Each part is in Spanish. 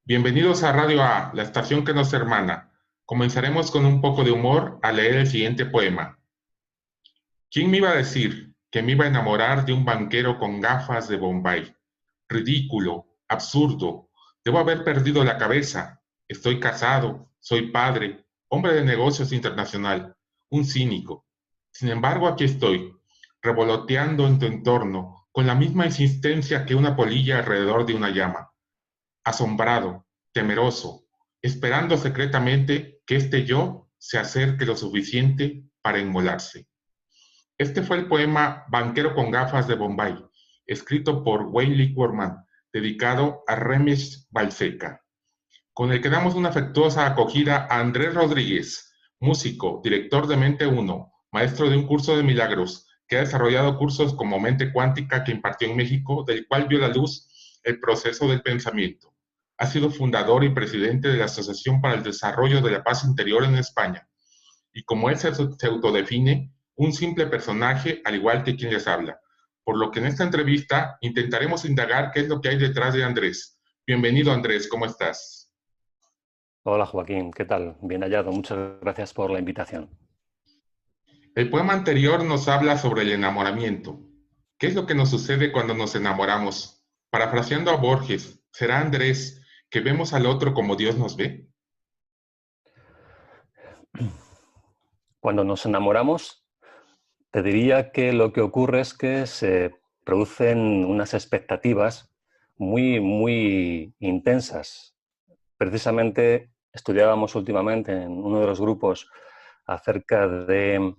Bienvenidos a Radio A, la estación que nos hermana. Comenzaremos con un poco de humor al leer el siguiente poema. ¿Quién me iba a decir que me iba a enamorar de un banquero con gafas de Bombay? Ridículo, absurdo, debo haber perdido la cabeza. Estoy casado, soy padre, hombre de negocios internacional, un cínico. Sin embargo, aquí estoy, revoloteando en tu entorno, con la misma insistencia que una polilla alrededor de una llama, asombrado, temeroso, esperando secretamente que este yo se acerque lo suficiente para inmolarse. Este fue el poema Banquero con gafas de Bombay, escrito por Wayne Lee Worman, dedicado a Ramesh Balseca, con el que damos una afectuosa acogida a Andrés Rodríguez, músico, director de Mente Uno, maestro de un curso de milagros, que ha desarrollado cursos como Mente Cuántica que impartió en México, del cual vio la luz el proceso del pensamiento. Ha sido fundador y presidente de la Asociación para el Desarrollo de la Paz Interior en España, y como él se autodefine, un simple personaje al igual que quien les habla. Por lo que en esta entrevista intentaremos indagar qué es lo que hay detrás de Andrés. Bienvenido, Andrés, ¿cómo estás? Hola Joaquín, ¿qué tal? Bien hallado, muchas gracias por la invitación. El poema anterior nos habla sobre el enamoramiento. ¿Qué es lo que nos sucede cuando nos enamoramos? Parafraseando a Borges, ¿será Andrés que vemos al otro como Dios nos ve? Cuando nos enamoramos, te diría que lo que ocurre es que se producen unas expectativas muy intensas. Precisamente estudiábamos últimamente en uno de los grupos acerca de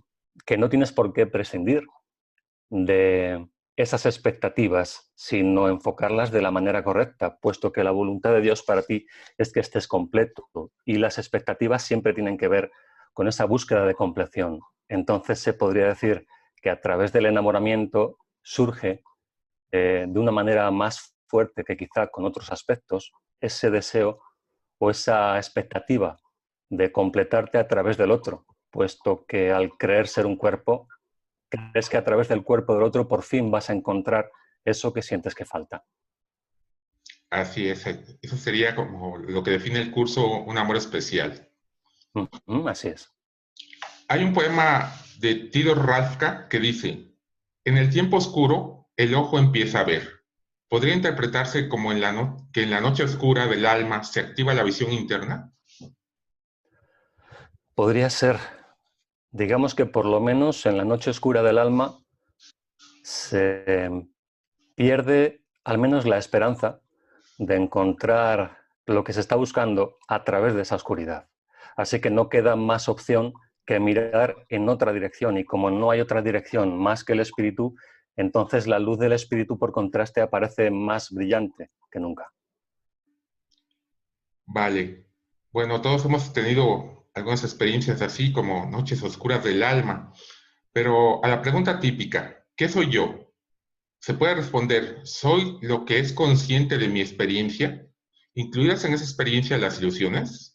que no tienes por qué prescindir de esas expectativas, sino enfocarlas de la manera correcta, puesto que la voluntad de Dios para ti es que estés completo y las expectativas siempre tienen que ver con esa búsqueda de compleción. Entonces se podría decir que a través del enamoramiento surge de una manera más fuerte que quizá con otros aspectos ese deseo o esa expectativa de completarte a través del otro, puesto que al creer ser un cuerpo, crees que a través del cuerpo del otro por fin vas a encontrar eso que sientes que falta. Así es, eso sería como lo que define el curso Un amor especial. Así es. Hay un poema de Tidor Rafka que dice, en el tiempo oscuro el ojo empieza a ver. ¿Podría interpretarse como que en la noche oscura del alma se activa la visión interna? Podría ser, digamos que por lo menos en la noche oscura del alma se pierde al menos la esperanza de encontrar lo que se está buscando a través de esa oscuridad. Así que no queda más opción que mirar en otra dirección, y como no hay otra dirección más que el espíritu, entonces la luz del espíritu por contraste aparece más brillante que nunca. Vale. Bueno, todos hemos tenido algunas experiencias así como noches oscuras del alma, pero a la pregunta típica, ¿qué soy yo? Se puede responder, soy lo que es consciente de mi experiencia, incluidas en esa experiencia las ilusiones.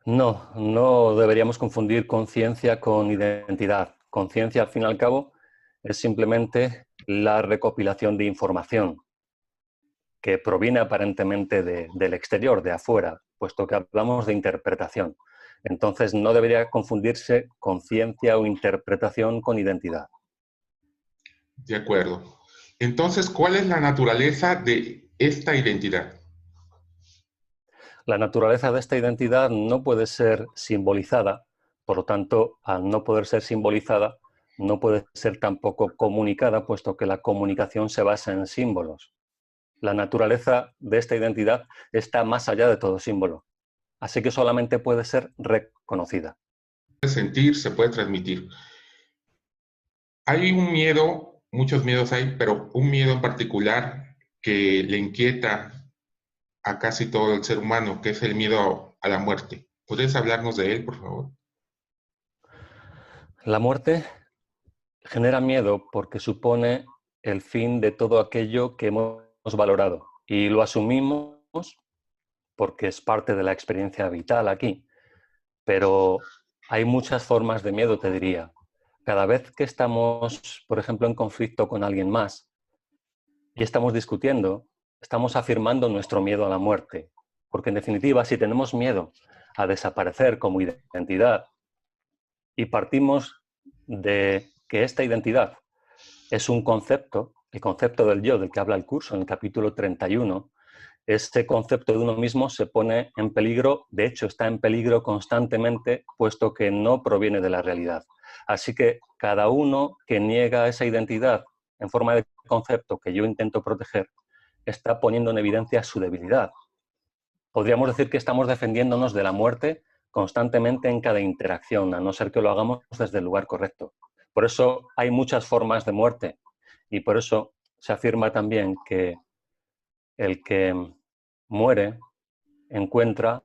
No, no deberíamos confundir conciencia con identidad. Conciencia, al fin y al cabo, es simplemente la recopilación de información que proviene aparentemente del exterior, de afuera, puesto que hablamos de interpretación. Entonces, no debería confundirse conciencia o interpretación con identidad. De acuerdo. Entonces, ¿cuál es la naturaleza de esta identidad? La naturaleza de esta identidad no puede ser simbolizada, por lo tanto, al no poder ser simbolizada, no puede ser tampoco comunicada, puesto que la comunicación se basa en símbolos. La naturaleza de esta identidad está más allá de todo símbolo, así que solamente puede ser reconocida. Se puede sentir, se puede transmitir. Hay un miedo, muchos miedos hay, pero un miedo en particular que le inquieta a casi todo el ser humano, que es el miedo a la muerte. ¿Podrías hablarnos de él, por favor? La muerte genera miedo porque supone el fin de todo aquello que hemos valorado y lo asumimos porque es parte de la experiencia vital aquí. Pero hay muchas formas de miedo, te diría. Cada vez que estamos, por ejemplo, en conflicto con alguien más y estamos discutiendo, estamos afirmando nuestro miedo a la muerte. Porque en definitiva, si tenemos miedo a desaparecer como identidad y partimos de que esta identidad es un concepto, el concepto del yo del que habla el curso en el capítulo 31, este concepto de uno mismo se pone en peligro, de hecho está en peligro constantemente, puesto que no proviene de la realidad. Así que cada uno que niega esa identidad en forma de concepto que yo intento proteger, está poniendo en evidencia su debilidad. Podríamos decir que estamos defendiéndonos de la muerte constantemente en cada interacción, a no ser que lo hagamos desde el lugar correcto. Por eso hay muchas formas de muerte y por eso se afirma también que el que muere encuentra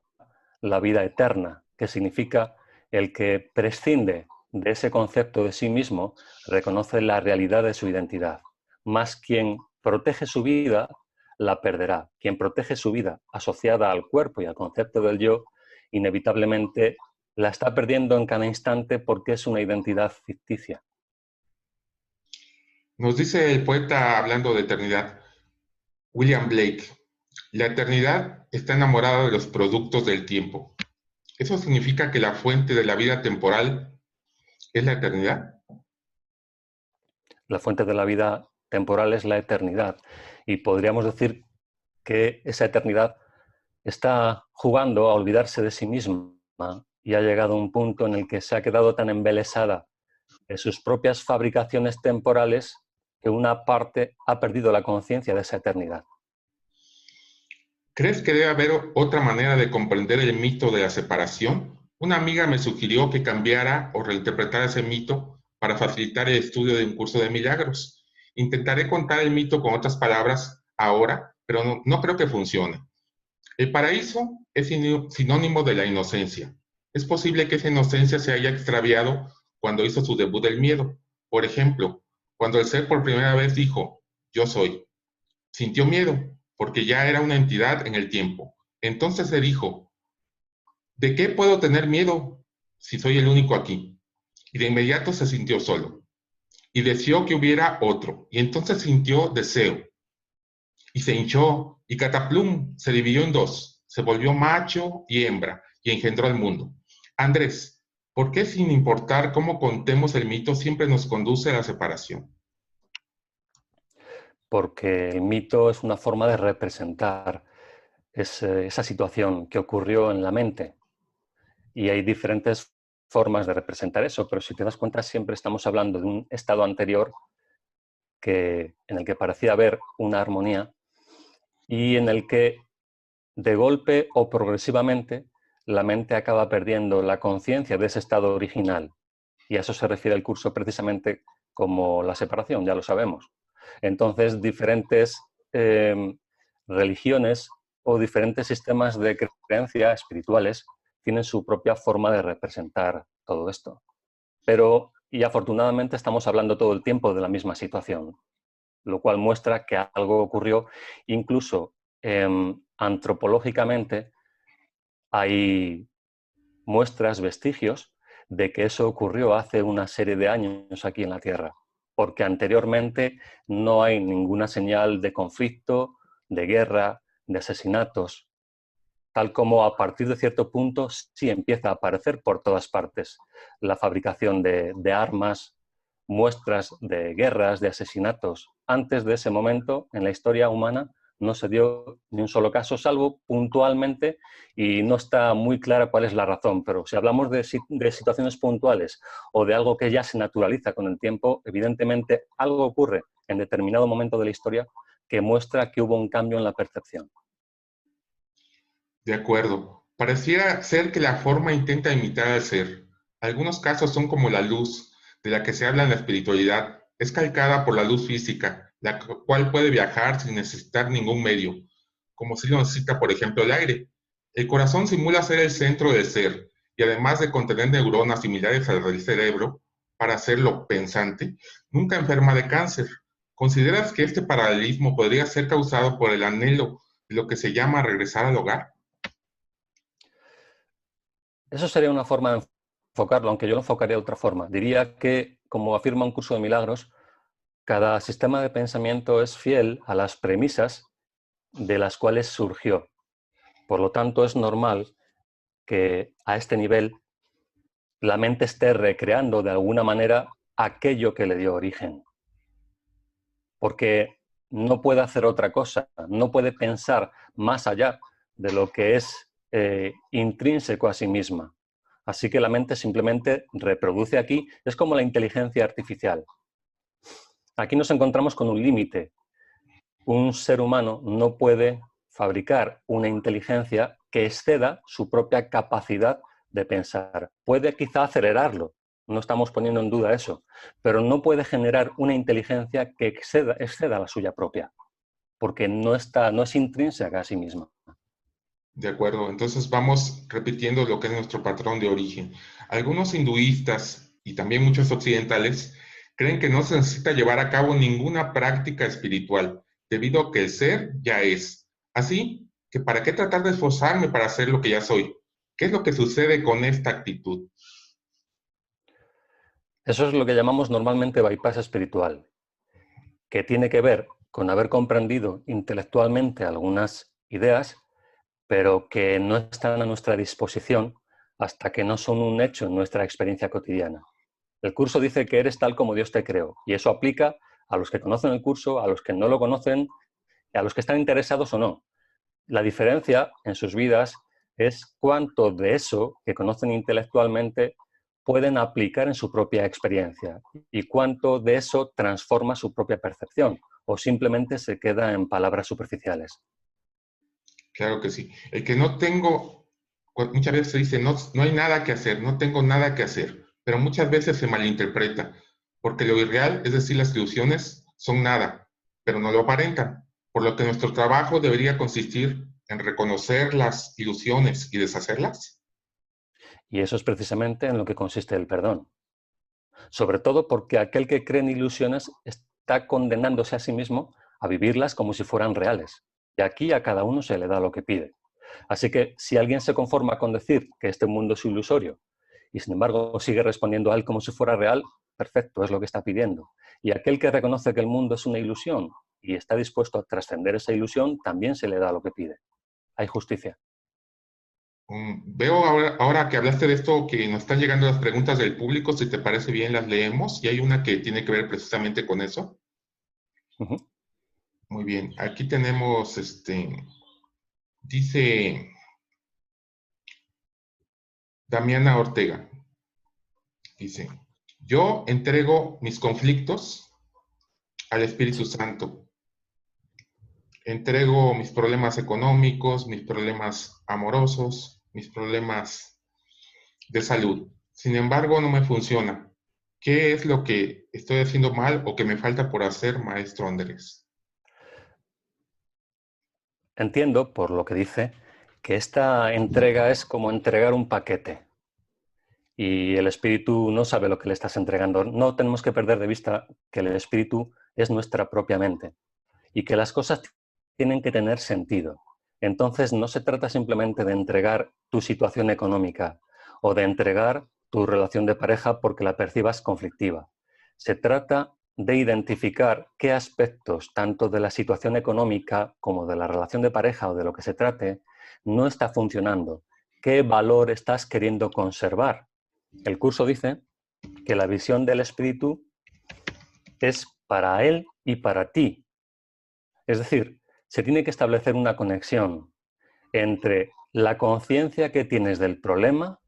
la vida eterna, que significa el que prescinde de ese concepto de sí mismo, reconoce la realidad de su identidad. Más quien protege su vida, la perderá. Quien protege su vida asociada al cuerpo y al concepto del yo, inevitablemente la está perdiendo en cada instante porque es una identidad ficticia. Nos dice el poeta, hablando de eternidad, William Blake: la eternidad está enamorada de los productos del tiempo. ¿Eso significa que la fuente de la vida temporal es la eternidad? La fuente de la vida temporal es la eternidad y podríamos decir que esa eternidad está jugando a olvidarse de sí misma y ha llegado a un punto en el que se ha quedado tan embelesada de sus propias fabricaciones temporales que una parte ha perdido la conciencia de esa eternidad. ¿Crees que debe haber otra manera de comprender el mito de la separación? Una amiga me sugirió que cambiara o reinterpretara ese mito para facilitar el estudio de un curso de milagros. Intentaré contar el mito con otras palabras ahora, pero no creo que funcione. El paraíso es sinónimo de la inocencia. Es posible que esa inocencia se haya extraviado cuando hizo su debut el miedo. Por ejemplo, cuando el ser por primera vez dijo, yo soy, sintió miedo, porque ya era una entidad en el tiempo. Entonces se dijo, ¿de qué puedo tener miedo si soy el único aquí? Y de inmediato se sintió solo. Y deseó que hubiera otro. Y entonces sintió deseo. Y se hinchó, y cataplum se dividió en dos. Se volvió macho y hembra, y engendró al mundo. Andrés, ¿por qué sin importar cómo contemos el mito siempre nos conduce a la separación? Porque el mito es una forma de representar esa situación que ocurrió en la mente. Y hay diferentes formas de representar eso, pero si te das cuenta siempre estamos hablando de un estado anterior en el que parecía haber una armonía y en el que de golpe o progresivamente la mente acaba perdiendo la conciencia de ese estado original. Y a eso se refiere el curso precisamente como la separación, ya lo sabemos. Entonces, diferentes religiones o diferentes sistemas de creencia espirituales tienen su propia forma de representar todo esto. Pero, y afortunadamente, estamos hablando todo el tiempo de la misma situación, lo cual muestra que algo ocurrió. Incluso antropológicamente hay muestras, vestigios de que eso ocurrió hace una serie de años aquí en la Tierra, porque anteriormente no hay ninguna señal de conflicto, de guerra, de asesinatos, tal como a partir de cierto punto sí empieza a aparecer por todas partes la fabricación de armas, muestras de guerras, de asesinatos. Antes de ese momento, en la historia humana, no se dio ni un solo caso, salvo puntualmente, y no está muy clara cuál es la razón, pero si hablamos de situaciones puntuales o de algo que ya se naturaliza con el tiempo, evidentemente algo ocurre en determinado momento de la historia que muestra que hubo un cambio en la percepción. De acuerdo. Pareciera ser que la forma intenta imitar al ser. Algunos casos son como la luz, de la que se habla en la espiritualidad. Es calcada por la luz física, la cual puede viajar sin necesitar ningún medio, como si lo necesita, por ejemplo, el aire. El corazón simula ser el centro del ser, y además de contener neuronas similares al del cerebro, para hacerlo pensante, nunca enferma de cáncer. ¿Consideras que este paralelismo podría ser causado por el anhelo de lo que se llama regresar al hogar? Eso sería una forma de enfocarlo, aunque yo lo enfocaría de otra forma. Diría que, como afirma un curso de milagros, cada sistema de pensamiento es fiel a las premisas de las cuales surgió. Por lo tanto, es normal que a este nivel la mente esté recreando de alguna manera aquello que le dio origen. Porque no puede hacer otra cosa, no puede pensar más allá de lo que es intrínseco a sí misma. Así que la mente simplemente reproduce aquí, es como la inteligencia artificial. Aquí nos encontramos con un límite. Un ser humano no puede fabricar una inteligencia que exceda su propia capacidad de pensar. Puede quizá acelerarlo, no estamos poniendo en duda eso, pero no puede generar una inteligencia que exceda la suya propia, porque no es intrínseca a sí misma. De acuerdo, entonces vamos repitiendo lo que es nuestro patrón de origen. Algunos hinduistas y también muchos occidentales creen que no se necesita llevar a cabo ninguna práctica espiritual, debido a que el ser ya es. Así que ¿para qué tratar de esforzarme para ser lo que ya soy? ¿Qué es lo que sucede con esta actitud? Eso es lo que llamamos normalmente bypass espiritual, que tiene que ver con haber comprendido intelectualmente algunas ideas, pero que no están a nuestra disposición hasta que no son un hecho en nuestra experiencia cotidiana. El curso dice que eres tal como Dios te creó, y eso aplica a los que conocen el curso, a los que no lo conocen, a los que están interesados o no. La diferencia en sus vidas es cuánto de eso que conocen intelectualmente pueden aplicar en su propia experiencia y cuánto de eso transforma su propia percepción o simplemente se queda en palabras superficiales. Claro que sí. El que no tengo, muchas veces se dice, no, no hay nada que hacer, no tengo nada que hacer, pero muchas veces se malinterpreta, porque lo irreal, es decir, las ilusiones, son nada, pero no lo aparentan, por lo que nuestro trabajo debería consistir en reconocer las ilusiones y deshacerlas. Y eso es precisamente en lo que consiste el perdón. Sobre todo porque aquel que cree en ilusiones está condenándose a sí mismo a vivirlas como si fueran reales. Y aquí a cada uno se le da lo que pide. Así que si alguien se conforma con decir que este mundo es ilusorio y sin embargo sigue respondiendo a él como si fuera real, perfecto, es lo que está pidiendo. Y aquel que reconoce que el mundo es una ilusión y está dispuesto a trascender esa ilusión, también se le da lo que pide. Hay justicia. Veo ahora que hablaste de esto que nos están llegando las preguntas del público, si te parece bien las leemos, y hay una que tiene que ver precisamente con eso. Uh-huh. Muy bien, aquí tenemos, dice Damiana Ortega, dice, yo entrego mis conflictos al Espíritu Sí. Santo, entrego mis problemas económicos, mis problemas amorosos, mis problemas de salud. Sin embargo, no me funciona. ¿Qué es lo que estoy haciendo mal o que me falta por hacer, maestro Andrés? Entiendo, por lo que dice, que esta entrega es como entregar un paquete y el espíritu no sabe lo que le estás entregando. No tenemos que perder de vista que el espíritu es nuestra propia mente y que las cosas tienen que tener sentido. Entonces no se trata simplemente de entregar tu situación económica o de entregar tu relación de pareja porque la percibas conflictiva. Se trata de identificar qué aspectos, tanto de la situación económica como de la relación de pareja o de lo que se trate, no está funcionando. ¿Qué valor estás queriendo conservar? El curso dice que la visión del espíritu es para él y para ti. Es decir, se tiene que establecer una conexión entre la conciencia que tienes del problema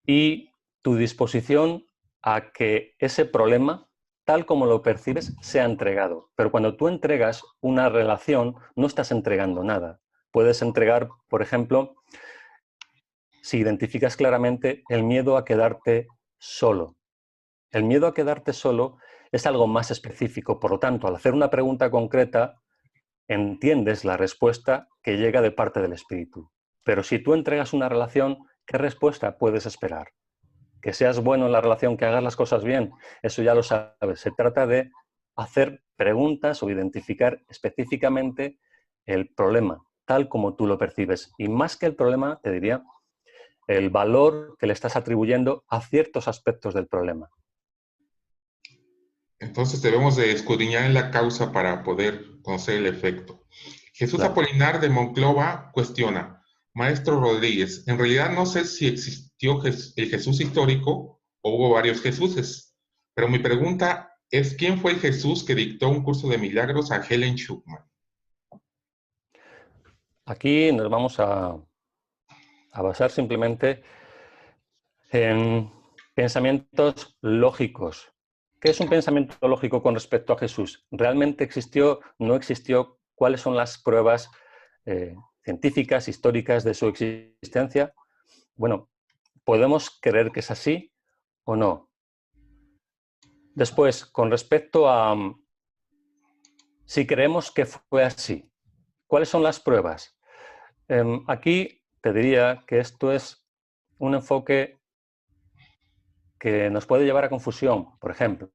y tu disposición a que ese problema, tal como lo percibes, sea entregado. Pero cuando tú entregas una relación, no estás entregando nada. Puedes entregar, por ejemplo, si identificas claramente el miedo a quedarte solo. El miedo a quedarte solo es algo más específico. Por lo tanto, al hacer una pregunta concreta, entiendes la respuesta que llega de parte del espíritu. Pero si tú entregas una relación, ¿qué respuesta puedes esperar? Que seas bueno en la relación, que hagas las cosas bien, eso ya lo sabes. Se trata de hacer preguntas o identificar específicamente el problema, tal como tú lo percibes. Y más que el problema, te diría, el valor que le estás atribuyendo a ciertos aspectos del problema. Entonces debemos de escudriñar en la causa para poder conocer el efecto. Jesús Claro. Apolinar de Monclova cuestiona, Maestro Rodríguez, en realidad no sé si existió el Jesús histórico o hubo varios Jesuses, pero mi pregunta es, ¿quién fue el Jesús que dictó un curso de milagros a Helen Schuckman? Aquí nos vamos a basar simplemente en pensamientos lógicos. ¿Qué es un pensamiento lógico con respecto a Jesús? ¿Realmente existió? ¿No existió? ¿Cuáles son las pruebas científicas, históricas de su existencia? Bueno, podemos creer que es así o no. Después, con respecto a si creemos que fue así, ¿cuáles son las pruebas? Aquí te diría que esto es un enfoque que nos puede llevar a confusión. Por ejemplo,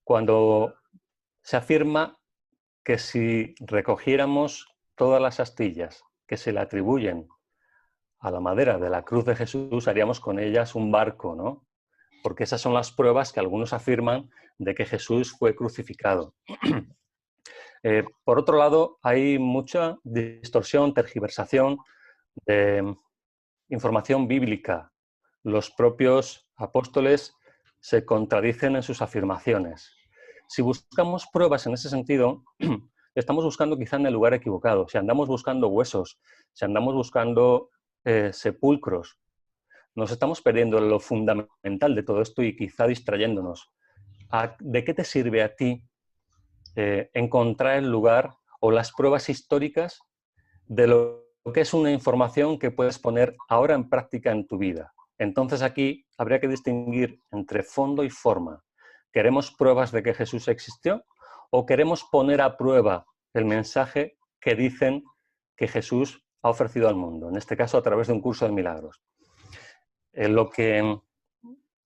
cuando se afirma que si recogiéramos todas las astillas que se le atribuyen a la madera de la cruz de Jesús, haríamos con ellas un barco, ¿no? Porque esas son las pruebas que algunos afirman de que Jesús fue crucificado. Por otro lado, hay mucha distorsión, tergiversación de información bíblica. Los propios apóstoles se contradicen en sus afirmaciones. Si buscamos pruebas en ese sentido, estamos buscando quizá en el lugar equivocado. Si andamos buscando huesos, si andamos buscando sepulcros, nos estamos perdiendo lo fundamental de todo esto y quizá distrayéndonos. ¿De qué te sirve a ti encontrar el lugar o las pruebas históricas de lo que es una información que puedes poner ahora en práctica en tu vida? Entonces aquí habría que distinguir entre fondo y forma. ¿Queremos pruebas de que Jesús existió o queremos poner a prueba el mensaje que dicen que Jesús ha ofrecido al mundo? En este caso, a través de un curso de milagros. Lo que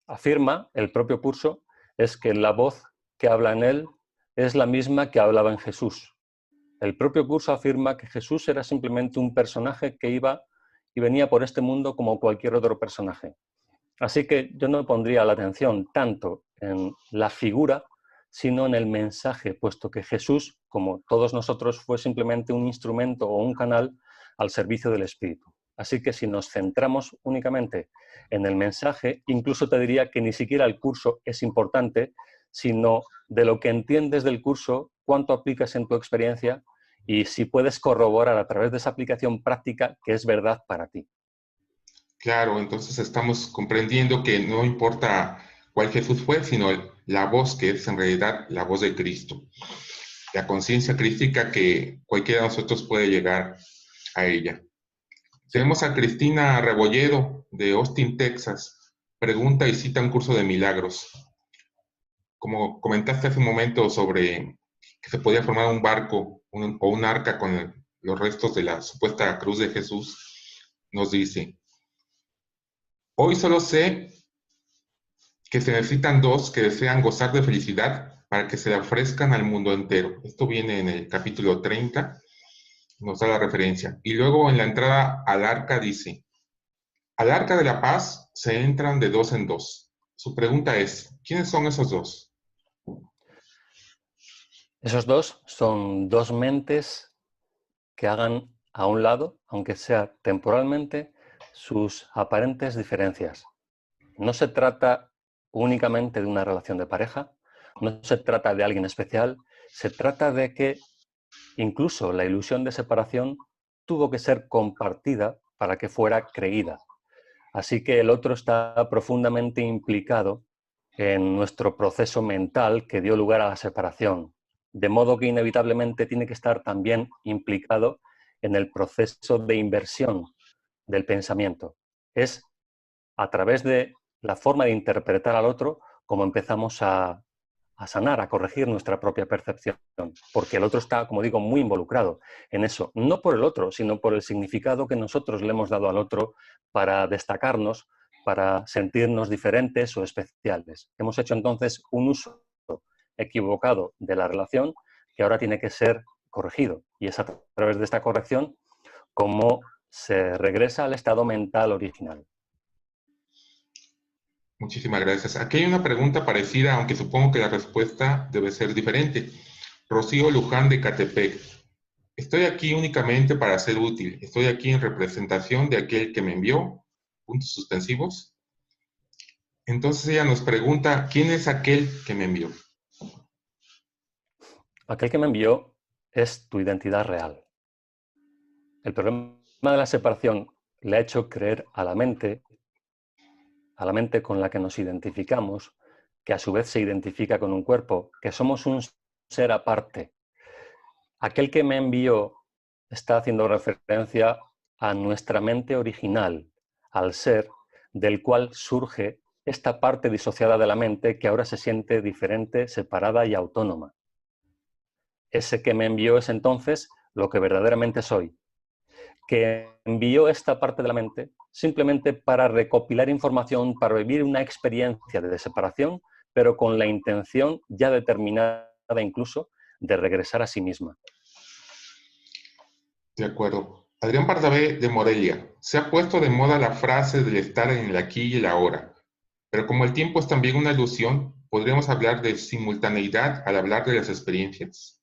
afirma el propio curso es que la voz que habla en él es la misma que hablaba en Jesús. El propio curso afirma que Jesús era simplemente un personaje que iba y venía por este mundo como cualquier otro personaje. Así que yo no pondría la atención tanto en la figura, sino en el mensaje, puesto que Jesús, como todos nosotros, fue simplemente un instrumento o un canal al servicio del Espíritu. Así que si nos centramos únicamente en el mensaje, incluso te diría que ni siquiera el curso es importante, sino de lo que entiendes del curso, cuánto aplicas en tu experiencia y si puedes corroborar a través de esa aplicación práctica que es verdad para ti. Claro, entonces estamos comprendiendo que no importa cuál Jesús fue, sino la voz que es en realidad la voz de Cristo, la conciencia crística que cualquiera de nosotros puede llegar a ella. Sí. Tenemos a Cristina Rebolledo de Austin, Texas. Pregunta y cita un curso de milagros. Como comentaste hace un momento sobre que se podía formar un barco o un arca con los restos de la supuesta cruz de Jesús, nos dice, hoy solo sé que se necesitan dos que desean gozar de felicidad para que se le ofrezcan al mundo entero. Esto viene en el capítulo 30, nos da la referencia. Y luego en la entrada al arca dice, al arca de la paz se entran de dos en dos. Su pregunta es, ¿quiénes son esos dos? Esos dos son dos mentes que hagan a un lado, aunque sea temporalmente, sus aparentes diferencias. No se trata únicamente de una relación de pareja, no se trata de alguien especial, se trata de que incluso la ilusión de separación tuvo que ser compartida para que fuera creída. Así que el otro está profundamente implicado en nuestro proceso mental que dio lugar a la separación, de modo que inevitablemente tiene que estar también implicado en el proceso de inversión del pensamiento. Es a través de la forma de interpretar al otro como empezamos a sanar, a corregir nuestra propia percepción, porque el otro está, como digo, muy involucrado en eso, no por el otro, sino por el significado que nosotros le hemos dado al otro para destacarnos, para sentirnos diferentes o especiales. Hemos hecho entonces un uso equivocado de la relación que ahora tiene que ser corregido, y es a través de esta corrección como se regresa al estado mental original. Muchísimas gracias. Aquí hay una pregunta parecida, aunque supongo que la respuesta debe ser diferente. Rocío Luján de Catepec. Estoy aquí únicamente para ser útil. Estoy aquí en representación de aquel que me envió, puntos suspensivos. Entonces ella nos pregunta, ¿quién es aquel que me envió? Aquel que me envió es tu identidad real. El problema de la separación le ha hecho creer a la mente con la que nos identificamos, que a su vez se identifica con un cuerpo, que somos un ser aparte. Aquel que me envió está haciendo referencia a nuestra mente original, al ser del cual surge esta parte disociada de la mente que ahora se siente diferente, separada y autónoma. Ese que me envió es entonces lo que verdaderamente soy, que envió esta parte de la mente simplemente para recopilar información, para vivir una experiencia de separación, pero con la intención ya determinada incluso de regresar a sí misma. De acuerdo. Adrián Pardavé de Morelia. Se ha puesto de moda la frase del estar en el aquí y el ahora. Pero como el tiempo es también una ilusión, podríamos hablar de simultaneidad al hablar de las experiencias.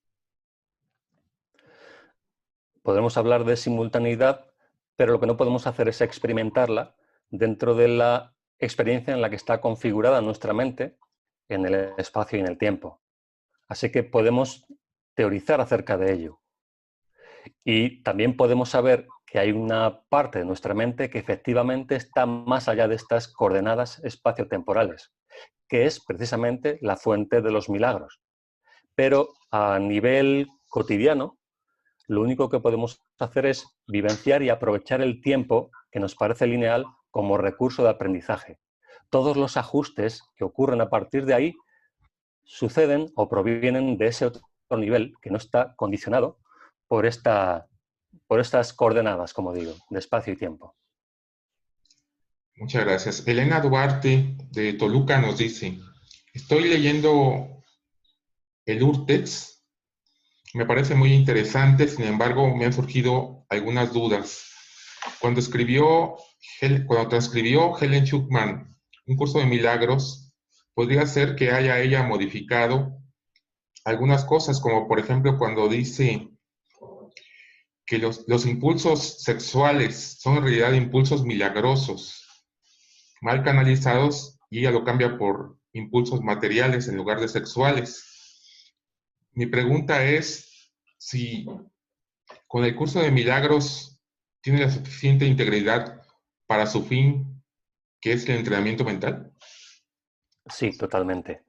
Podemos hablar de simultaneidad, pero lo que no podemos hacer es experimentarla dentro de la experiencia en la que está configurada nuestra mente en el espacio y en el tiempo. Así que podemos teorizar acerca de ello. Y también podemos saber que hay una parte de nuestra mente que efectivamente está más allá de estas coordenadas espaciotemporales, que es precisamente la fuente de los milagros. Pero a nivel cotidiano, lo único que podemos hacer es vivenciar y aprovechar el tiempo que nos parece lineal como recurso de aprendizaje. Todos los ajustes que ocurren a partir de ahí suceden o provienen de ese otro nivel que no está condicionado por estas coordenadas, como digo, de espacio y tiempo. Muchas gracias. Elena Duarte de Toluca nos dice, estoy leyendo el Urtext, me parece muy interesante, sin embargo me han surgido algunas dudas. Cuando transcribió Helen Schuckman un curso de milagros, podría ser que haya ella modificado algunas cosas, como por ejemplo cuando dice que los impulsos sexuales son en realidad impulsos milagrosos, mal canalizados, y ella lo cambia por impulsos materiales en lugar de sexuales. Mi pregunta es si con el curso de milagros tiene la suficiente integridad para su fin, que es el entrenamiento mental. Sí, totalmente.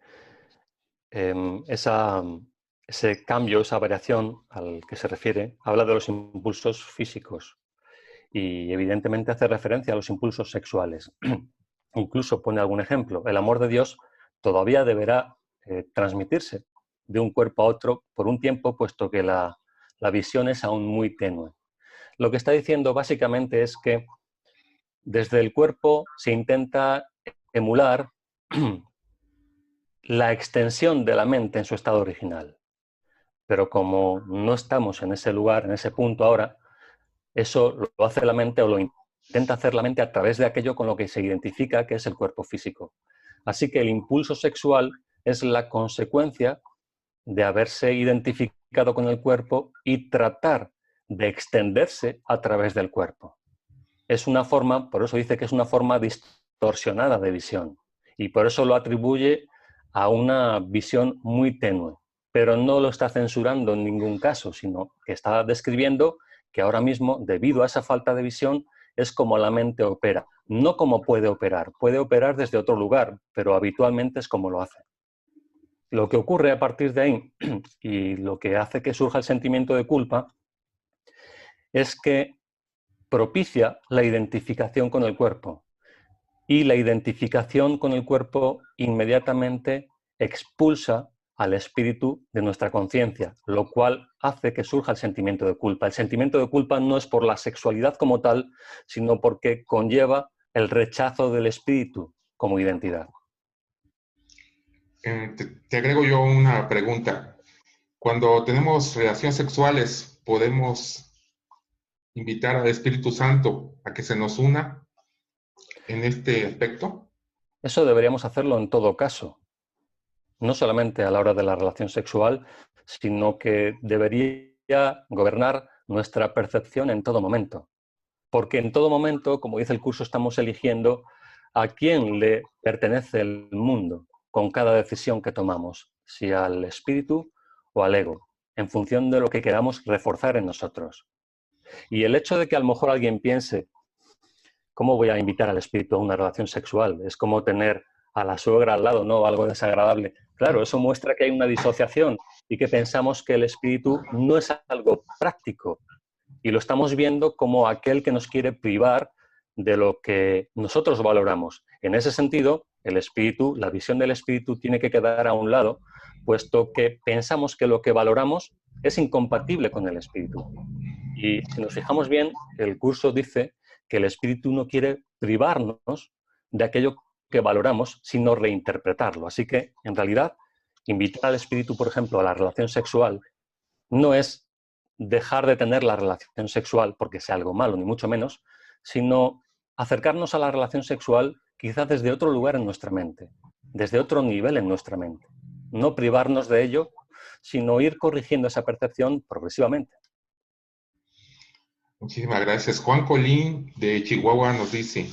Ese cambio, esa variación al que se refiere, habla de los impulsos físicos y evidentemente hace referencia a los impulsos sexuales. Incluso pone algún ejemplo. El amor de Dios todavía deberá transmitirse de un cuerpo a otro por un tiempo, puesto que la visión es aún muy tenue. Lo que está diciendo básicamente es que desde el cuerpo se intenta emular la extensión de la mente en su estado original. Pero como no estamos en ese lugar, en ese punto ahora, eso lo hace la mente o lo intenta hacer la mente a través de aquello con lo que se identifica, que es el cuerpo físico. Así que el impulso sexual es la consecuencia de haberse identificado con el cuerpo y tratar de extenderse a través del cuerpo. Es una forma, por eso dice que es una forma distorsionada de visión, y por eso lo atribuye a una visión muy tenue, pero no lo está censurando en ningún caso, sino que está describiendo que ahora mismo, debido a esa falta de visión, es como la mente opera, no como puede operar desde otro lugar, pero habitualmente es como lo hace. Lo que ocurre a partir de ahí y lo que hace que surja el sentimiento de culpa es que propicia la identificación con el cuerpo, y la identificación con el cuerpo inmediatamente expulsa al espíritu de nuestra conciencia, lo cual hace que surja el sentimiento de culpa. El sentimiento de culpa no es por la sexualidad como tal, sino porque conlleva el rechazo del espíritu como identidad. Te agrego yo una pregunta. Cuando tenemos relaciones sexuales, ¿podemos invitar al Espíritu Santo a que se nos una en este aspecto? Eso deberíamos hacerlo en todo caso, no solamente a la hora de la relación sexual, sino que debería gobernar nuestra percepción en todo momento. Porque en todo momento, como dice el curso, estamos eligiendo a quién le pertenece el mundo con cada decisión que tomamos, si al espíritu o al ego, en función de lo que queramos reforzar en nosotros. Y el hecho de que a lo mejor alguien piense, ¿cómo voy a invitar al espíritu a una relación sexual? Es como tener a la suegra al lado, ¿no? Algo desagradable. Claro, eso muestra que hay una disociación y que pensamos que el espíritu no es algo práctico y lo estamos viendo como aquel que nos quiere privar de lo que nosotros valoramos. En ese sentido, el espíritu, la visión del espíritu tiene que quedar a un lado, puesto que pensamos que lo que valoramos es incompatible con el espíritu. Y si nos fijamos bien, el curso dice que el espíritu no quiere privarnos de aquello que valoramos, sino reinterpretarlo. Así que, en realidad, invitar al espíritu, por ejemplo, a la relación sexual, no es dejar de tener la relación sexual porque sea algo malo, ni mucho menos, sino acercarnos a la relación sexual quizás desde otro lugar en nuestra mente, desde otro nivel en nuestra mente. No privarnos de ello, sino ir corrigiendo esa percepción progresivamente. Muchísimas gracias. Juan Colín de Chihuahua nos dice,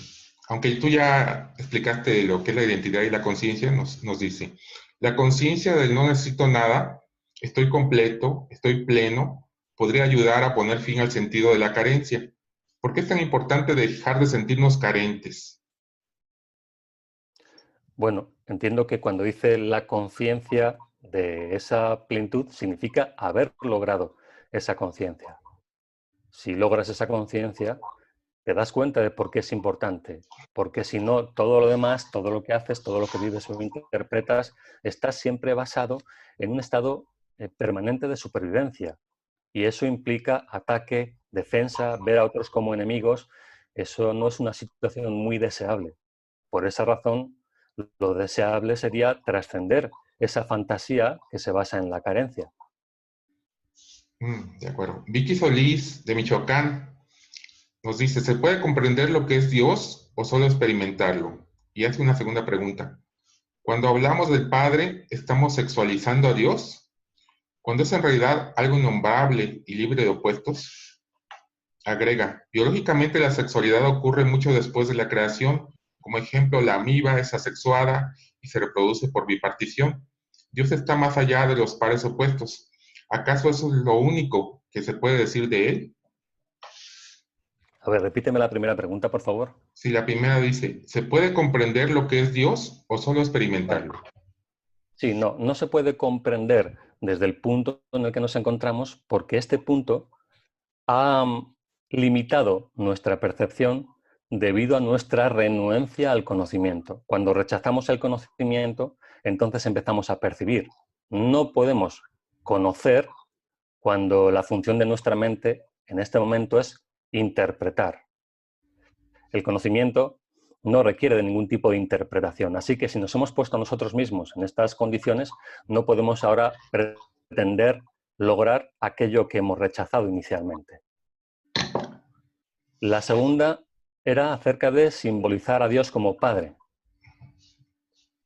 aunque tú ya explicaste lo que es la identidad y la conciencia, nos dice, la conciencia del no necesito nada, estoy completo, estoy pleno, podría ayudar a poner fin al sentido de la carencia. ¿Por qué es tan importante dejar de sentirnos carentes? Bueno, entiendo que cuando dice la conciencia de esa plenitud, significa haber logrado esa conciencia. Si logras esa conciencia, te das cuenta de por qué es importante. Porque si no, todo lo demás, todo lo que haces, todo lo que vives o interpretas, está siempre basado en un estado permanente de supervivencia. Y eso implica ataque, defensa, ver a otros como enemigos. Eso no es una situación muy deseable. Por esa razón, lo deseable sería trascender esa fantasía que se basa en la carencia. De acuerdo. Vicky Solís de Michoacán nos dice, ¿se puede comprender lo que es Dios o solo experimentarlo? Y hace una segunda pregunta. Cuando hablamos del Padre, ¿estamos sexualizando a Dios? Cuando es en realidad algo innombrable y libre de opuestos. Agrega, biológicamente la sexualidad ocurre mucho después de la creación. Como ejemplo, la amiba es asexuada y se reproduce por bipartición. Dios está más allá de los pares opuestos. ¿Acaso eso es lo único que se puede decir de él? A ver, repíteme la primera pregunta, por favor. Si la primera dice, ¿se puede comprender lo que es Dios o solo Vale. experimentarlo? Sí, no se puede comprender desde el punto en el que nos encontramos porque este punto ha limitado nuestra percepción debido a nuestra renuencia al conocimiento. Cuando rechazamos el conocimiento, entonces empezamos a percibir. No podemos conocer cuando la función de nuestra mente en este momento es interpretar. El conocimiento no requiere de ningún tipo de interpretación. Así que si nos hemos puesto a nosotros mismos en estas condiciones, no podemos ahora pretender lograr aquello que hemos rechazado inicialmente. La segunda era acerca de simbolizar a Dios como Padre.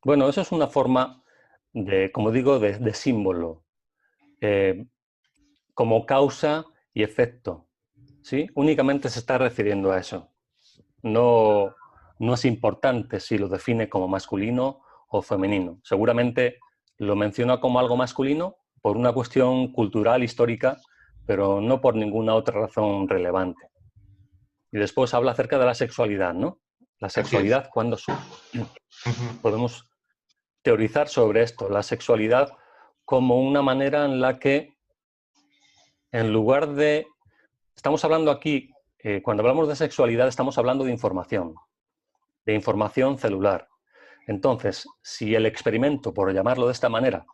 Bueno, eso es una forma de, como digo, de símbolo, como causa y efecto. ¿Sí? Únicamente se está refiriendo a eso. No es importante si lo define como masculino o femenino. Seguramente lo menciona como algo masculino por una cuestión cultural, histórica, pero no por ninguna otra razón relevante. Y después habla acerca de la sexualidad, ¿no? La Así es. sexualidad, ¿cuándo surge? Podemos teorizar sobre esto, la sexualidad como una manera en la que, en lugar de... Estamos hablando aquí, cuando hablamos de sexualidad, estamos hablando de información celular. Entonces, si el experimento, por llamarlo de esta manera,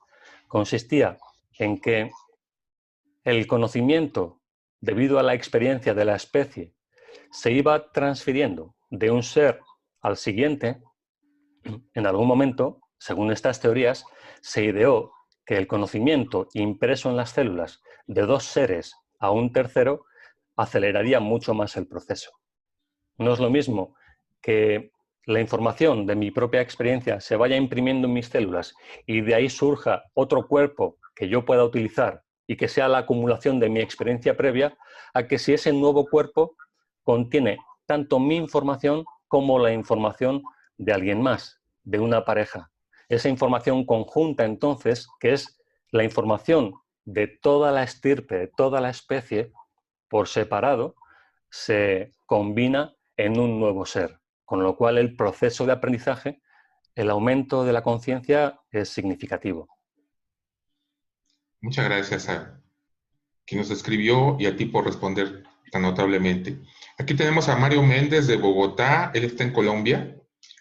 consistía en que el conocimiento, debido a la experiencia de la especie, se iba transfiriendo de un ser al siguiente, en algún momento, según estas teorías, se ideó que el conocimiento impreso en las células de dos seres a un tercero aceleraría mucho más el proceso. No es lo mismo que la información de mi propia experiencia se vaya imprimiendo en mis células y de ahí surja otro cuerpo que yo pueda utilizar y que sea la acumulación de mi experiencia previa, a que si ese nuevo cuerpo contiene tanto mi información como la información de alguien más, de una pareja. Esa información conjunta, entonces, que es la información de toda la estirpe, de toda la especie, por separado, se combina en un nuevo ser. Con lo cual, el proceso de aprendizaje, el aumento de la conciencia es significativo. Muchas gracias a quien nos escribió y a ti por responder tan notablemente. Aquí tenemos a Mario Méndez de Bogotá, él está en Colombia.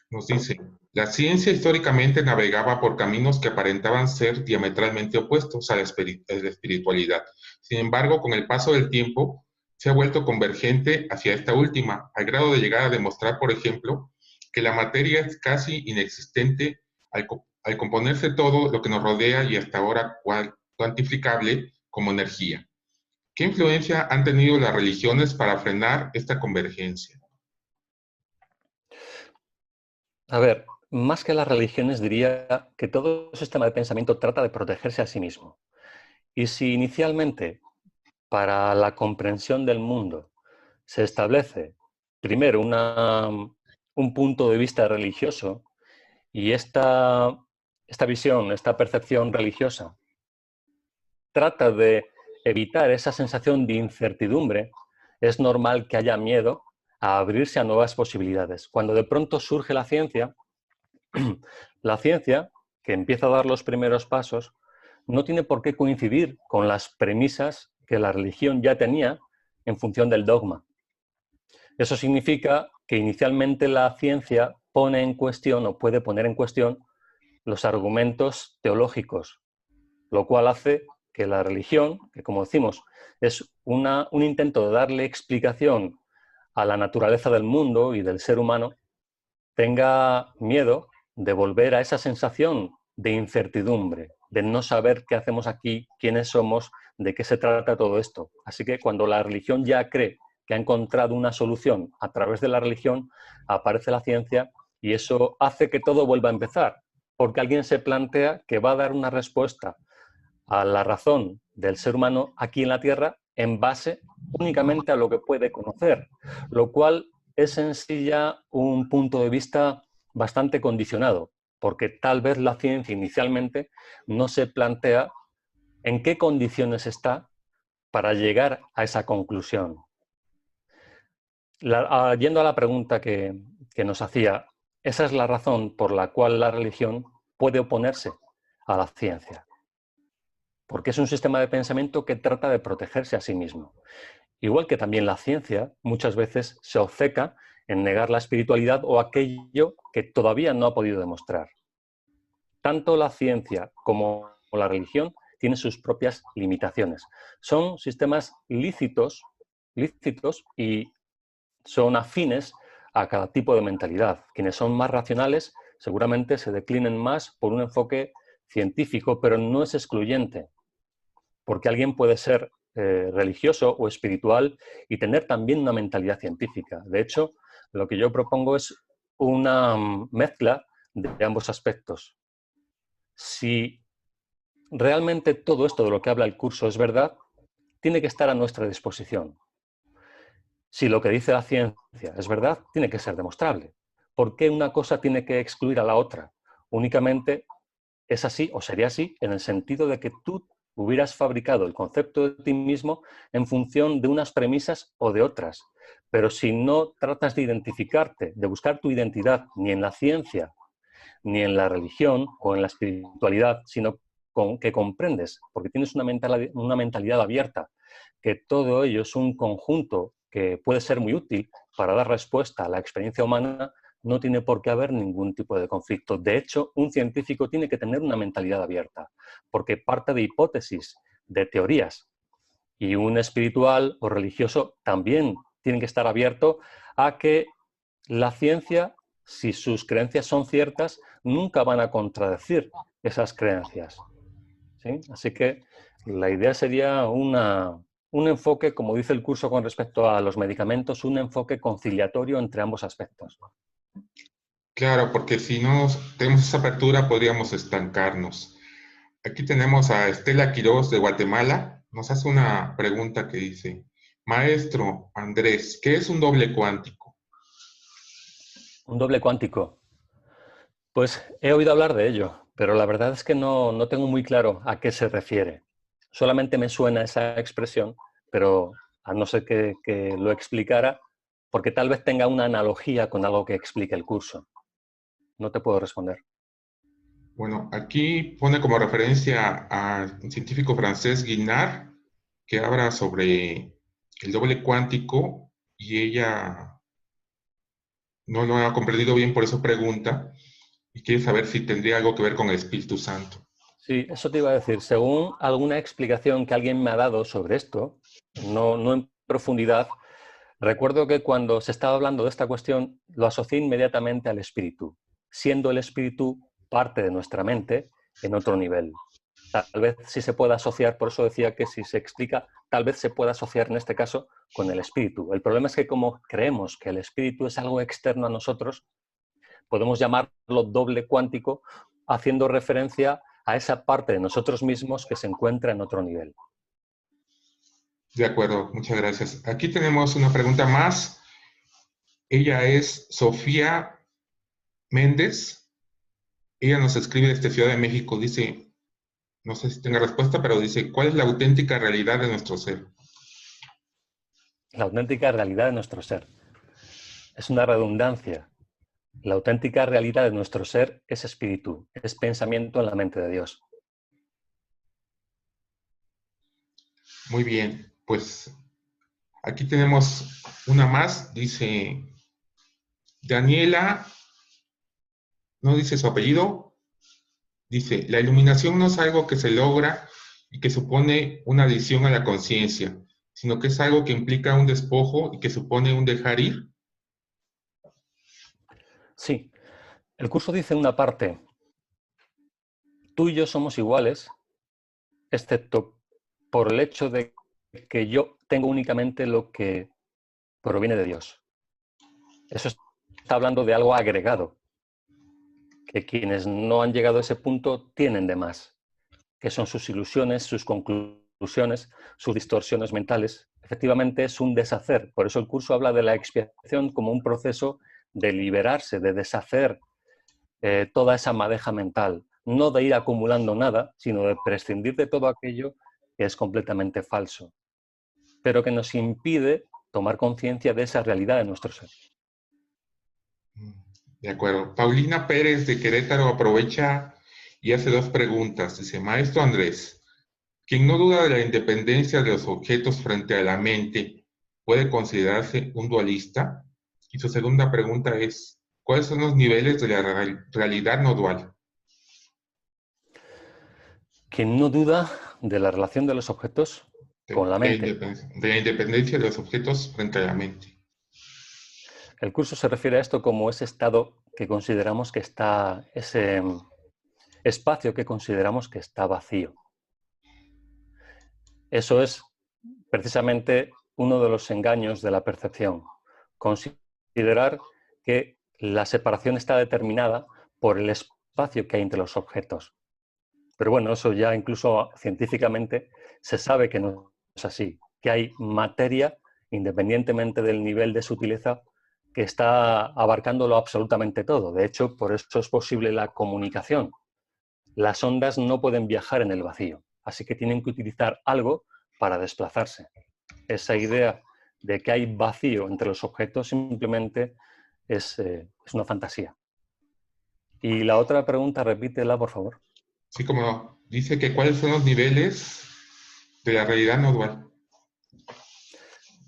Nos dice, la ciencia históricamente navegaba por caminos que aparentaban ser diametralmente opuestos a la espiritualidad. Sin embargo, con el paso del tiempo, se ha vuelto convergente hacia esta última, al grado de llegar a demostrar, por ejemplo, que la materia es casi inexistente al componerse todo lo que nos rodea y hasta ahora cuantificable como energía. ¿Qué influencia han tenido las religiones para frenar esta convergencia? A ver, más que las religiones diría que todo sistema de pensamiento trata de protegerse a sí mismo. Y si inicialmente, para la comprensión del mundo, se establece primero un punto de vista religioso y esta visión, esta percepción religiosa trata de evitar esa sensación de incertidumbre, es normal que haya miedo a abrirse a nuevas posibilidades. Cuando de pronto surge la ciencia, que empieza a dar los primeros pasos, no tiene por qué coincidir con las premisas que la religión ya tenía en función del dogma. Eso significa que inicialmente la ciencia pone en cuestión o puede poner en cuestión los argumentos teológicos, lo cual hace que la religión, que como decimos, es un intento de darle explicación a la naturaleza del mundo y del ser humano, tenga miedo de volver a esa sensación de incertidumbre, de no saber qué hacemos aquí, quiénes somos, de qué se trata todo esto. Así que cuando la religión ya cree que ha encontrado una solución a través de la religión, aparece la ciencia y eso hace que todo vuelva a empezar, porque alguien se plantea que va a dar una respuesta a la razón del ser humano aquí en la Tierra en base únicamente a lo que puede conocer, lo cual es en sí ya un punto de vista bastante condicionado, porque tal vez la ciencia inicialmente no se plantea en qué condiciones está para llegar a esa conclusión. Yendo a la pregunta que nos hacía, esa es la razón por la cual la religión puede oponerse a la ciencia, porque es un sistema de pensamiento que trata de protegerse a sí mismo. Igual que también la ciencia muchas veces se obceca en negar la espiritualidad o aquello que todavía no ha podido demostrar. Tanto la ciencia como la religión tienen sus propias limitaciones. Son sistemas lícitos y son afines a cada tipo de mentalidad. Quienes son más racionales seguramente se declinen más por un enfoque científico, pero no es excluyente, porque alguien puede ser religioso o espiritual y tener también una mentalidad científica. De hecho, lo que yo propongo es una mezcla de ambos aspectos. Si realmente todo esto de lo que habla el curso es verdad, tiene que estar a nuestra disposición. Si lo que dice la ciencia es verdad, tiene que ser demostrable. ¿Por qué una cosa tiene que excluir a la otra? Únicamente es así o sería así en el sentido de que tú hubieras fabricado el concepto de ti mismo en función de unas premisas o de otras. Pero si no tratas de identificarte, de buscar tu identidad ni en la ciencia, ni en la religión o en la espiritualidad, sino que comprendes, porque tienes una mentalidad abierta, que todo ello es un conjunto que puede ser muy útil para dar respuesta a la experiencia humana, no tiene por qué haber ningún tipo de conflicto. De hecho, un científico tiene que tener una mentalidad abierta, porque parte de hipótesis, de teorías, y un espiritual o religioso también tiene que estar abierto a que la ciencia, si sus creencias son ciertas, nunca van a contradecir esas creencias, ¿sí? Así que la idea sería un enfoque, como dice el curso con respecto a los medicamentos, un enfoque conciliatorio entre ambos aspectos. Claro, porque si no tenemos esa apertura podríamos estancarnos. Aquí tenemos a Estela Quiroz de Guatemala. nos hace una pregunta que dice, Maestro Andrés, ¿qué es un doble cuántico? Un doble cuántico. Pues he oído hablar de ello, pero la verdad es que no tengo muy claro a qué se refiere. Solamente me suena esa expresión, pero a no ser que lo explicara, porque tal vez tenga una analogía con algo que explique el curso. No te puedo responder. Bueno, aquí pone como referencia al científico francés Guinard, que habla sobre el doble cuántico y ella no lo ha comprendido bien, por eso pregunta y quiere saber si tendría algo que ver con el Espíritu Santo. Sí, eso te iba a decir. Según alguna explicación que alguien me ha dado sobre esto, no en profundidad, recuerdo que cuando se estaba hablando de esta cuestión, lo asocié inmediatamente al espíritu, siendo el espíritu parte de nuestra mente en otro nivel. Tal vez sí se pueda asociar, por eso decía que si se explica, tal vez se pueda asociar en este caso con el espíritu. El problema es que como creemos que el espíritu es algo externo a nosotros, podemos llamarlo doble cuántico, haciendo referencia a esa parte de nosotros mismos que se encuentra en otro nivel. De acuerdo, muchas gracias. Aquí tenemos una pregunta más. Ella es Sofía Méndez. Ella nos escribe desde Ciudad de México. Dice, no sé si tenga respuesta, pero dice, ¿cuál es la auténtica realidad de nuestro ser? La auténtica realidad de nuestro ser. Es una redundancia. La auténtica realidad de nuestro ser es espíritu, es pensamiento en la mente de Dios. Muy bien, pues aquí tenemos una más. Dice, Daniela, no dice su apellido, dice, la iluminación no es algo que se logra y que supone una adición a la conciencia, sino que es algo que implica un despojo y que supone un dejar ir. Sí, el curso dice en una parte, tú y yo somos iguales, excepto por el hecho de que yo tengo únicamente lo que proviene de Dios. Eso está hablando de algo agregado, que quienes no han llegado a ese punto tienen de más, que son sus ilusiones, sus conclusiones, sus distorsiones mentales. Efectivamente es un deshacer. Por eso el curso habla de la expiación como un proceso de liberarse, de deshacer toda esa madeja mental. No de ir acumulando nada, sino de prescindir de todo aquello que es completamente falso, pero que nos impide tomar conciencia de esa realidad de nuestro ser. De acuerdo. Paulina Pérez de Querétaro aprovecha y hace dos preguntas. Dice, Maestro Andrés, quien no duda de la independencia de los objetos frente a la mente, ¿puede considerarse un dualista? Y su segunda pregunta es, ¿cuáles son los niveles de la realidad no dual? Quien no duda de la relación de los objetos con la mente. De la independencia de los objetos frente a la mente. El curso se refiere a esto como ese estado que consideramos que está, ese espacio que consideramos que está vacío. Eso es precisamente uno de los engaños de la percepción. Considerar que la separación está determinada por el espacio que hay entre los objetos. Pero bueno, eso ya incluso científicamente se sabe que no es así, que hay materia, independientemente del nivel de sutileza, que está abarcándolo absolutamente todo. De hecho, por eso es posible la comunicación. Las ondas no pueden viajar en el vacío, así que tienen que utilizar algo para desplazarse. Esa idea de que hay vacío entre los objetos simplemente es una fantasía. Y la otra pregunta, repítela, por favor. Así como dice que cuáles son los niveles de la realidad no dual.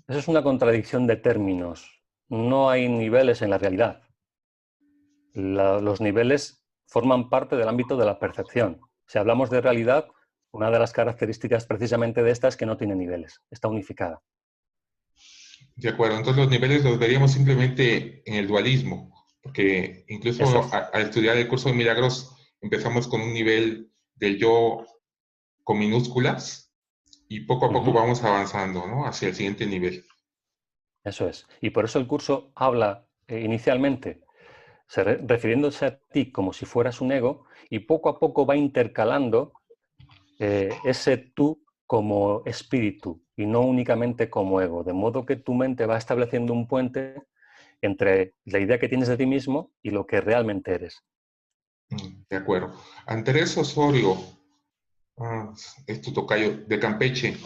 Eso es una contradicción de términos. No hay niveles en la realidad. Los niveles forman parte del ámbito de la percepción. Si hablamos de realidad, una de las características precisamente de esta es que no tiene niveles, está unificada. De acuerdo, entonces los niveles los veríamos simplemente en el dualismo, porque Eso incluso es. al estudiar el curso de milagros empezamos con un nivel del yo con minúsculas y poco a poco vamos avanzando, ¿no? Hacia el siguiente nivel. Eso es. Y por eso el curso habla inicialmente refiriéndose a ti como si fueras un ego y poco a poco va intercalando ese tú como espíritu y no únicamente como ego, de modo que tu mente va estableciendo un puente entre la idea que tienes de ti mismo y lo que realmente eres. De acuerdo. Andrés Osorio, es tu tocayo, de Campeche,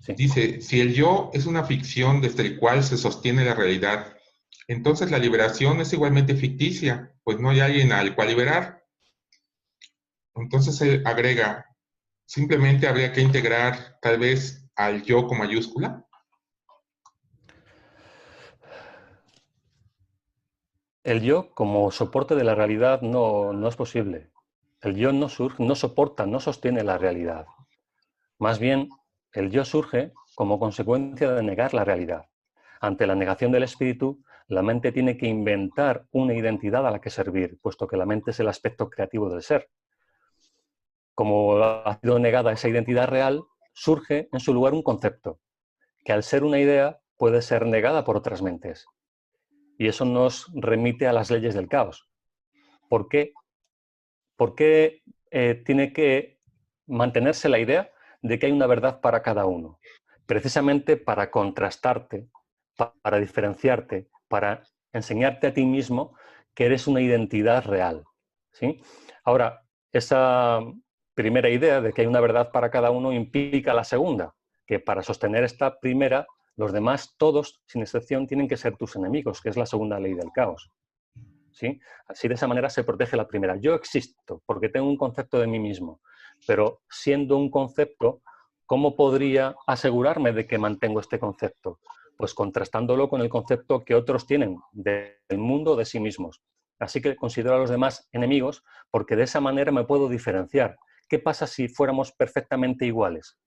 Sí. dice, si el yo es una ficción desde el cual se sostiene la realidad, entonces la liberación es igualmente ficticia, pues no hay alguien al cual liberar. Entonces él agrega, simplemente habría que integrar tal vez al yo con mayúscula. El yo como soporte de la realidad no es posible. El yo no soporta, no sostiene la realidad. Más bien, el yo surge como consecuencia de negar la realidad. Ante la negación del espíritu, la mente tiene que inventar una identidad a la que servir, puesto que la mente es el aspecto creativo del ser. Como ha sido negada esa identidad real, surge en su lugar un concepto, que al ser una idea puede ser negada por otras mentes. Y eso nos remite a las leyes del caos. ¿Por qué? ¿Por qué tiene que mantenerse la idea de que hay una verdad para cada uno? Precisamente para contrastarte, para diferenciarte, para enseñarte a ti mismo que eres una identidad real. ¿Sí? Ahora, esa primera idea de que hay una verdad para cada uno implica la segunda, que para sostener esta primera, los demás, todos, sin excepción, tienen que ser tus enemigos, que es la segunda ley del caos. ¿Sí? Así, de esa manera se protege la primera. Yo existo porque tengo un concepto de mí mismo, pero siendo un concepto, ¿cómo podría asegurarme de que mantengo este concepto? Pues contrastándolo con el concepto que otros tienen del mundo de sí mismos. Así que considero a los demás enemigos porque de esa manera me puedo diferenciar. ¿Qué pasa si fuéramos perfectamente iguales?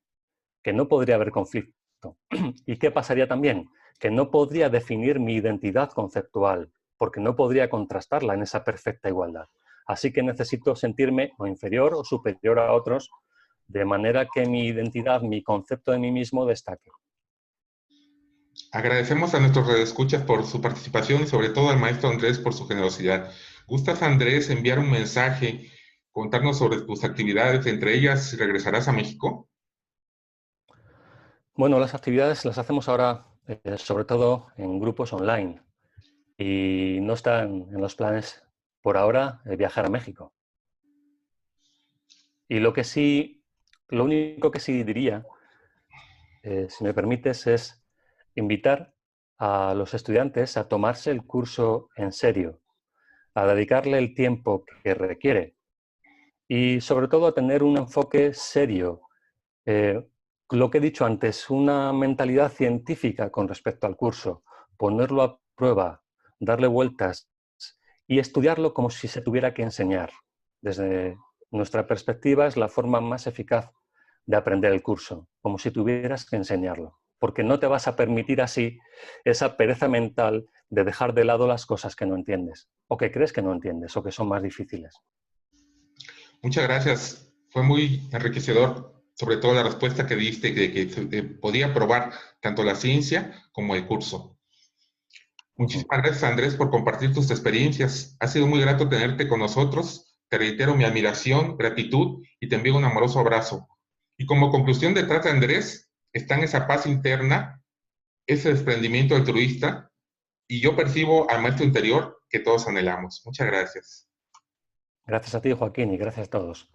Que no podría haber conflicto. ¿Y qué pasaría también? Que no podría definir mi identidad conceptual, porque no podría contrastarla en esa perfecta igualdad. Así que necesito sentirme o inferior o superior a otros, de manera que mi identidad, mi concepto de mí mismo destaque. Agradecemos a nuestros radioescuchas por su participación y sobre todo al maestro Andrés por su generosidad. ¿Gustas, Andrés, enviar un mensaje, contarnos sobre tus actividades, entre ellas si regresarás a México? Bueno, las actividades las hacemos ahora sobre todo en grupos online y no están en los planes por ahora viajar a México. Y lo único que sí diría, si me permites, es invitar a los estudiantes a tomarse el curso en serio, a dedicarle el tiempo que requiere y sobre todo a tener un enfoque serio. Lo que he dicho antes, una mentalidad científica con respecto al curso, ponerlo a prueba, darle vueltas y estudiarlo como si se tuviera que enseñar. Desde nuestra perspectiva es la forma más eficaz de aprender el curso, como si tuvieras que enseñarlo, porque no te vas a permitir así esa pereza mental de dejar de lado las cosas que no entiendes, o que crees que no entiendes, o que son más difíciles. Muchas gracias. Fue muy enriquecedor, sobre todo la respuesta que diste, de que se podía probar tanto la ciencia como el curso. Muchísimas gracias, Andrés, por compartir tus experiencias. Ha sido muy grato tenerte con nosotros. Te reitero mi admiración, gratitud y te envío un amoroso abrazo. Y como conclusión detrás de Andrés está en esa paz interna, ese desprendimiento altruista, y yo percibo al maestro interior que todos anhelamos. Muchas gracias. Gracias a ti, Joaquín, y gracias a todos.